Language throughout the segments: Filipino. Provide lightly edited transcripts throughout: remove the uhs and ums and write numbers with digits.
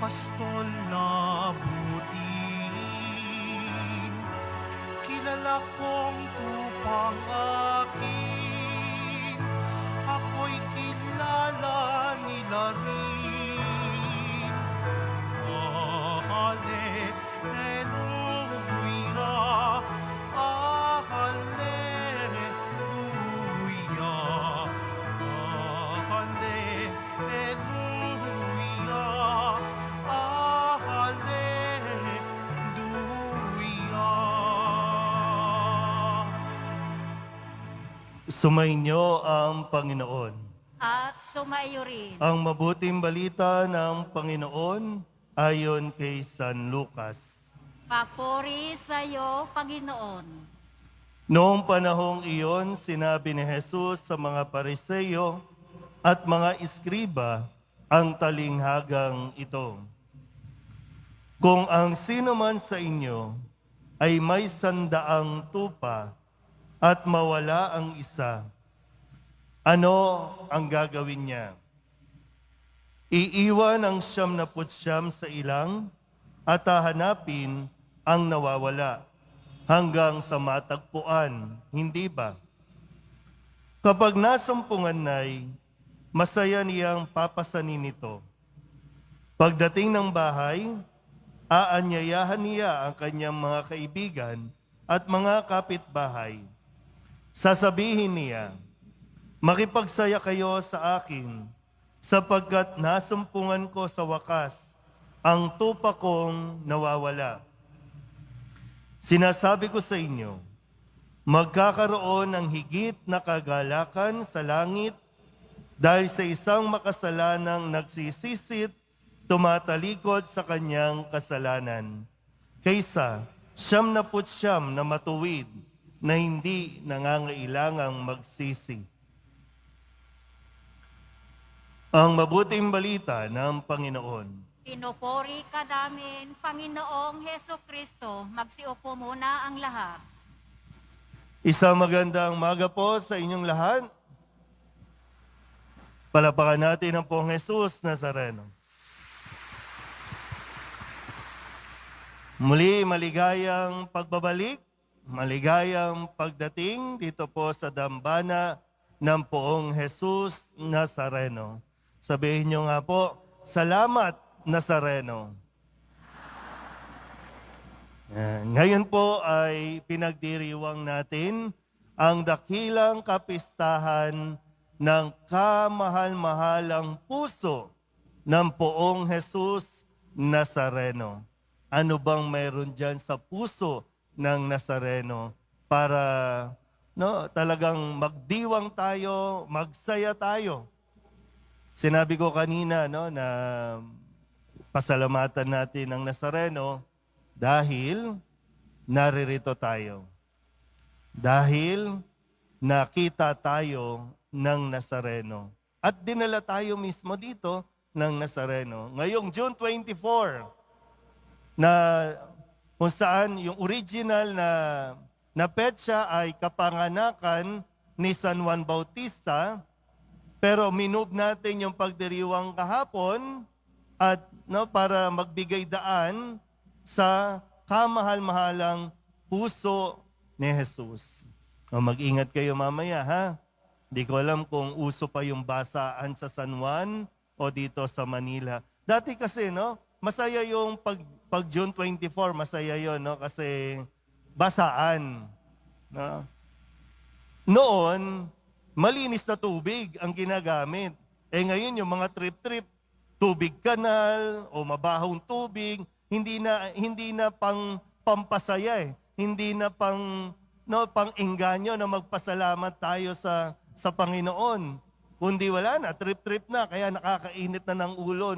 pastol na butil, kilala kong tupang akin, ako'y kilala nila rin. Hallelujah, hallelujah, hallelujah, hallelujah. Sumainyo ang Panginoon. At sumayo rin. Ang mabuting balita ng Panginoon ayon kay San Lucas. Papuri sa iyo, Panginoon. Noong panahong iyon, sinabi ni Jesus sa mga Pariseyo at mga iskriba ang talinghagang ito. Kung ang sino man sa inyo ay may 100 tupa at mawala ang isa, ano ang gagawin niya? Iiwan ang 99 sa ilang at hahanapin ang nawawala hanggang sa matagpuan, hindi ba? Kapag nasumpungan na'y, masaya niyang papasanin ito. Pagdating ng bahay, aanyayahan niya ang kanyang mga kaibigan at mga kapitbahay. Sasabihin niya, makipagsaya kayo sa akin, sapagkat nasumpungan ko sa wakas ang tupa kong nawawala. Sinasabi ko sa inyo, magkakaroon ng higit na kagalakan sa langit dahil sa isang makasalanang nagsisisit, tumatalikod sa kanyang kasalanan, kaysa 99 na matuwid na hindi nangangailangang magsisi. Ang mabuting balita ng Panginoon. Pinupuri ka namin, Panginoong Heso Kristo. Magsiupo muna ang lahat. Isang magandang maga po sa inyong lahat. Palapakan natin ang Poong Jesus Nazareno. Muli, maligayang pagbabalik, maligayang pagdating dito po sa dambana ng Poong Jesus Nazareno. Sabihin nyo nga po, salamat Nazareno. Ngayon po ay pinagdiriwang natin ang dakilang kapistahan ng kamahal-mahalang puso ng Poong Jesus Nazareno. Ano bang mayroon dyan sa puso ng Nazareno para talagang magdiwang tayo, magsaya tayo? Sinabi ko kanina na pasalamatan natin ang Nazareno dahil naririto tayo. Dahil nakita tayo ng Nazareno. At dinala tayo mismo dito ng Nazareno. Ngayong June 24, na kung saan yung original na petsa ay kapanganakan ni San Juan Bautista, pero minove natin yung pagdiriwang kahapon at para magbigay daan sa kamahal-mahalang puso ni Jesus. Mag-ingat kayo mamaya, ha? Di ko alam kung uso pa yung basaan sa San Juan o dito sa Manila. Dati kasi, masaya yung pag June 24, masaya yon, kasi basaan. No? Noon, malinis na tubig ang ginagamit. Ngayon yung mga trip-trip, tubig kanal o mabahong tubig, hindi na pampasaya Hindi na pang-engganyo na magpasalamat tayo sa Panginoon. Kundi wala na, trip-trip na, kaya nakakainit na ng ulo,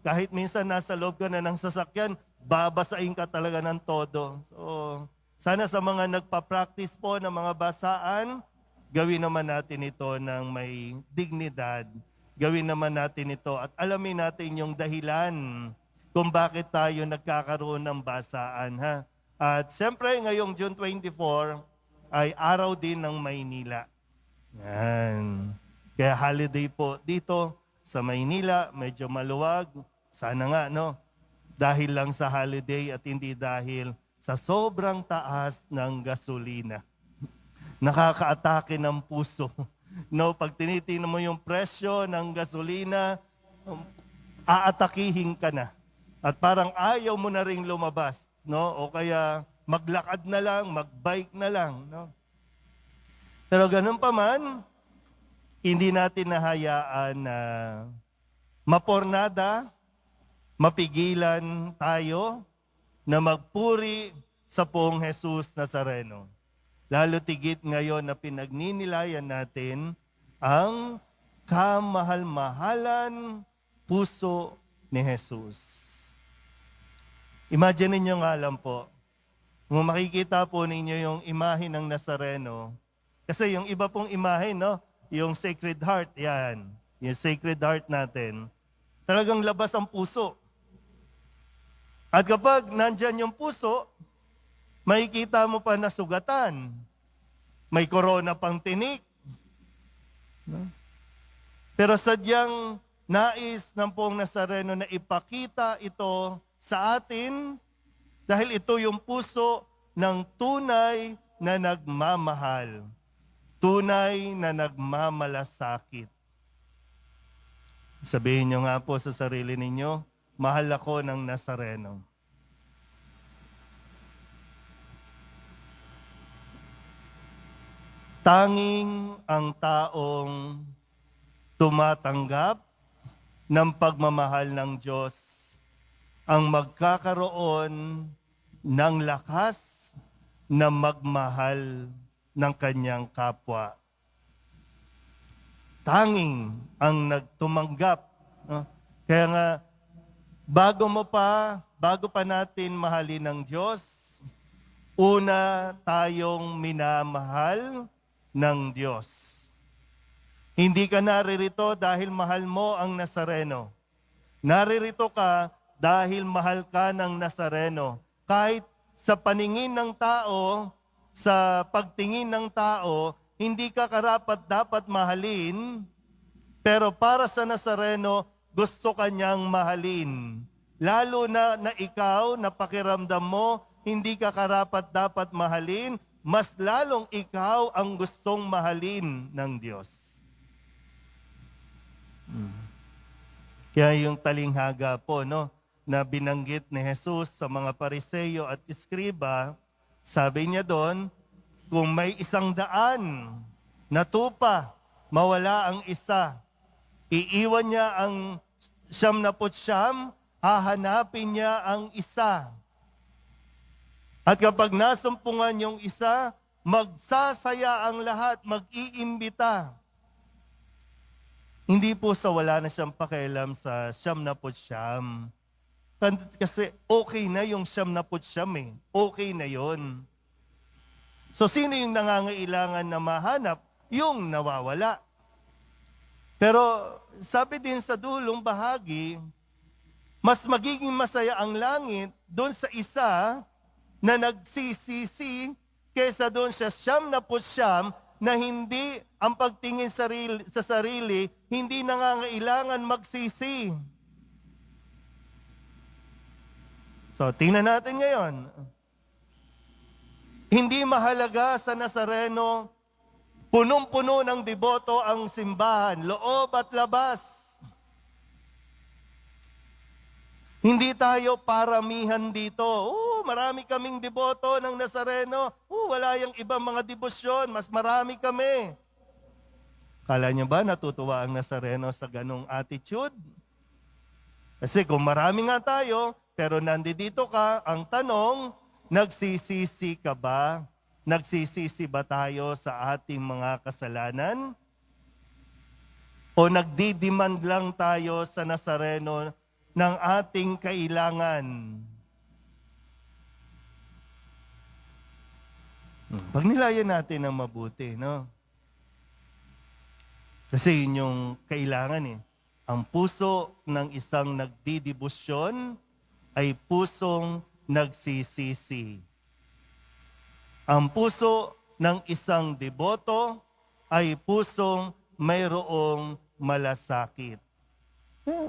Kahit minsan nasa loob ka na ng sasakyan, babasain ka talaga ng todo. So, sana sa mga nagpa-practice po ng mga basaan, gawin naman natin ito ng may dignidad. Gawin naman natin ito at alamin natin yung dahilan kung bakit tayo nagkakaroon ng basaan. Ha? At siyempre, ngayong June 24 ay araw din ng Maynila. Yan. Kaya holiday po dito sa Maynila, medyo maluwag. Sana nga, dahil lang sa holiday at hindi dahil sa sobrang taas ng gasolina. Nakakaatake ng puso. No, pag tinitingnan mo yung presyo ng gasolina, aatakihin ka na. At parang ayaw mo na ring lumabas, no? O kaya maglakad na lang, magbike na lang, no? Pero ganun pa man, hindi natin nahayaan na mapornada, mapigilan tayo na magpuri sa Poong Jesus Nazareno. Lalo tigit ngayon na pinagninilayan natin ang kamahal-mahalan puso ni Jesus. Imagine ninyo nga lang po, kung makikita po ninyo yung imahe ng Nazareno, kasi yung iba pong imahe, no? Yung Sacred Heart, yan. Yung Sacred Heart natin, talagang labas ang puso. At kapag nandyan yung puso, makikita mo pa na sugatan. May korona pang tinik. No? Pero sadyang nais ng Poong Nazareno na ipakita ito sa atin dahil ito yung puso ng tunay na nagmamahal. Tunay na nagmamalasakit. Sabihin nyo nga po sa sarili ninyo, mahal ako ng Nazareno. Tanging ang taong tumatanggap ng pagmamahal ng Diyos ang magkakaroon ng lakas na magmahal ng kanyang kapwa. Tanging ang nagtumanggap. No? Kaya nga, bago pa natin mahalin ng Diyos, una tayong minamahal ng Diyos. Hindi ka naririto dahil mahal mo ang Nazareno. Naririto ka dahil mahal ka ng Nazareno. Kahit sa paningin ng tao, sa pagtingin ng tao, hindi ka karapat-dapat mahalin, pero para sa Nazareno, gusto ka niyang mahalin. Lalo na ikaw, na pakiramdam mo, hindi ka karapat-dapat mahalin, mas lalong ikaw ang gustong mahalin ng Diyos. Kaya yung talinghaga po, no, na binanggit ni Jesus sa mga Pariseyo at Iskriba, sabi niya doon, kung may 100 na tupa, mawala ang isa. Iiwan niya ang 99, hahanapin niya ang isa. At kapag nasumpungan yung isa, magsasaya ang lahat, mag-iimbita. Hindi po sa wala na siyang pakialam sa 99. Kasi okay na yung 99 eh. Okay na yon. So sino yung nangangailangan na mahanap? Yung nawawala. Pero sabi din sa dulong bahagi, mas magiging masaya ang langit doon sa isa na nagsisisi kaysa doon sa 99 na hindi ang pagtingin sa sarili, hindi nangangailangan magsisi. So, tingnan natin ngayon. Hindi mahalaga sa Nazareno, punong-puno ng deboto ang simbahan, loob at labas. Hindi tayo paramihan dito. Marami kaming deboto ng Nazareno. Wala yung ibang mga debosyon, mas marami kami. Kala niyo ba natutuwa ang Nazareno sa ganong attitude? Kasi kung marami nga tayo, pero nandito ka, ang tanong, nagsisisi ka ba? Nagsisisi ba tayo sa ating mga kasalanan? O nagdidemand lang tayo sa Nazareno ng ating kailangan? Pagnilayan natin ng mabuti, no? Kasi yun yung kailangan eh. Ang puso ng isang nagdidibusyon ay pusong nagsisisi. Ang puso ng isang deboto ay pusong mayroong malasakit.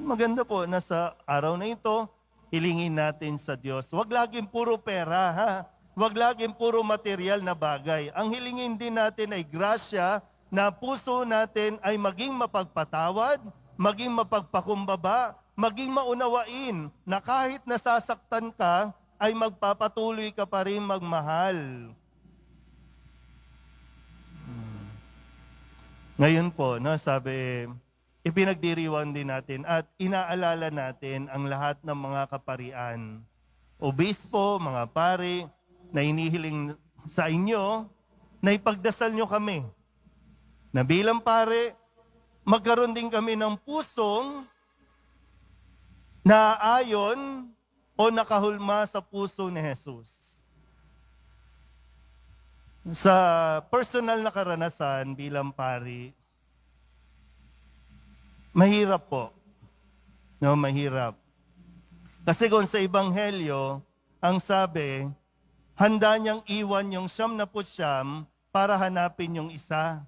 Maganda po na sa araw na ito, hilingin natin sa Diyos. Huwag laging puro pera, ha? Huwag laging puro material na bagay. Ang hilingin din natin ay grasya na puso natin ay maging mapagpatawad, maging mapagpakumbaba, maging maunawain na kahit nasasaktan ka, ay magpapatuloy ka pa rin magmahal. Ngayon po, no, sabi, ipinagdiriwang din natin at inaalala natin ang lahat ng mga kaparian, obispo, mga pari, na inihiling sa inyo na ipagdasal nyo kami. Na bilang pare, magkaroon din kami ng pusong naayon o nakahulma sa puso ni Jesus. Sa personal na karanasan bilang pari, mahirap po. No, mahirap. Kasi kung sa Ebanghelyo, ang sabi, handa niyang iwan yung 99 para hanapin yung isa.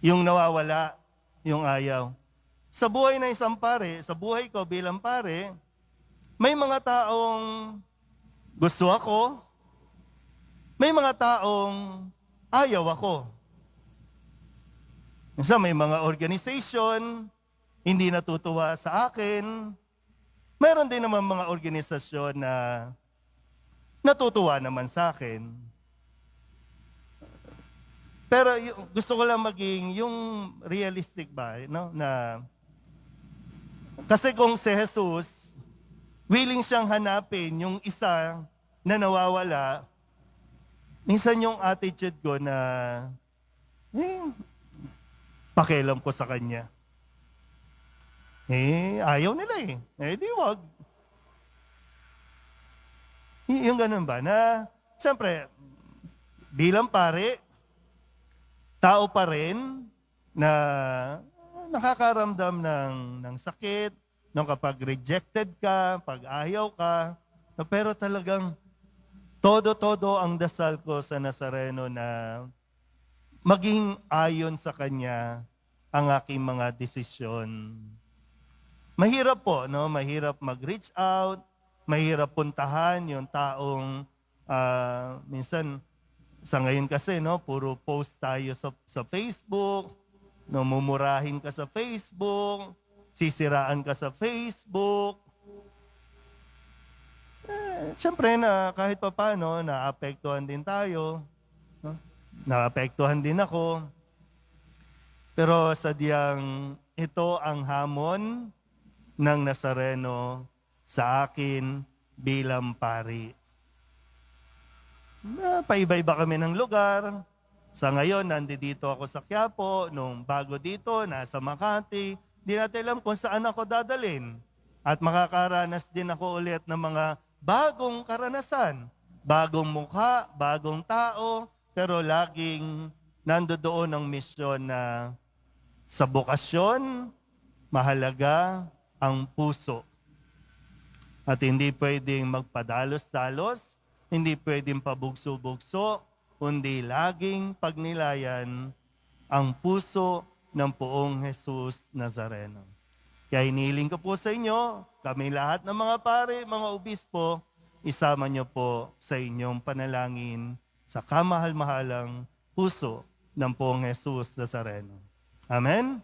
Yung nawawala, yung ayaw. Sa buhay ng isang pare, sa buhay ko bilang pare, may mga taong gusto ako, may mga taong ayaw ako. Minsan may mga organization, hindi natutuwa sa akin. Meron din naman mga organisasyon na natutuwa naman sa akin. Pero gusto ko lang maging yung realistic ba, no? Na kasi kung si Jesus, willing siyang hanapin yung isa na nawawala, minsan yung attitude ko na, pakialam ko sa kanya. Ayaw nila di wag. Yung ganun ba, na, siyempre, bilang pare, tao pa rin na nakakaramdam ng sakit, nung kapag rejected ka, pag ayaw ka, pero talagang todo-todo ang dasal ko sa Nazareno na maging ayon sa Kanya ang aking mga desisyon. Mahirap po, no? Mahirap mag-reach out, mahirap puntahan yung taong minsan sa ngayon kasi, no, puro post tayo sa Facebook, no, mumurahin ka sa Facebook, sisiraan ka sa Facebook. Siyempre na kahit pa paano, naapektuhan din tayo. No? Naapektuhan din ako. Pero sadyang ito ang hamon ng Nazareno sa akin bilang pari. Paiba-iba kami ng lugar. Sa ngayon, nandito ako sa Quiapo. Nung bago dito, nasa Makati. Di natin alam kung saan ako dadalhin. At makakaranas din ako ulit ng mga bagong karanasan. Bagong mukha, bagong tao, pero laging nandoon ang misyon na sa bokasyon, mahalaga ang puso. At hindi pwedeng magpadalos-dalos, hindi pwedeng pabugso-bugso, kundi laging pagnilayan ang puso ng poong Jesus Nazareno. Kaya hinihiling ko po sa inyo, kami lahat ng mga pare, mga obispo, isama niyo po sa inyong panalangin sa kamahal-mahalang puso ng poong Jesus Nazareno. Amen?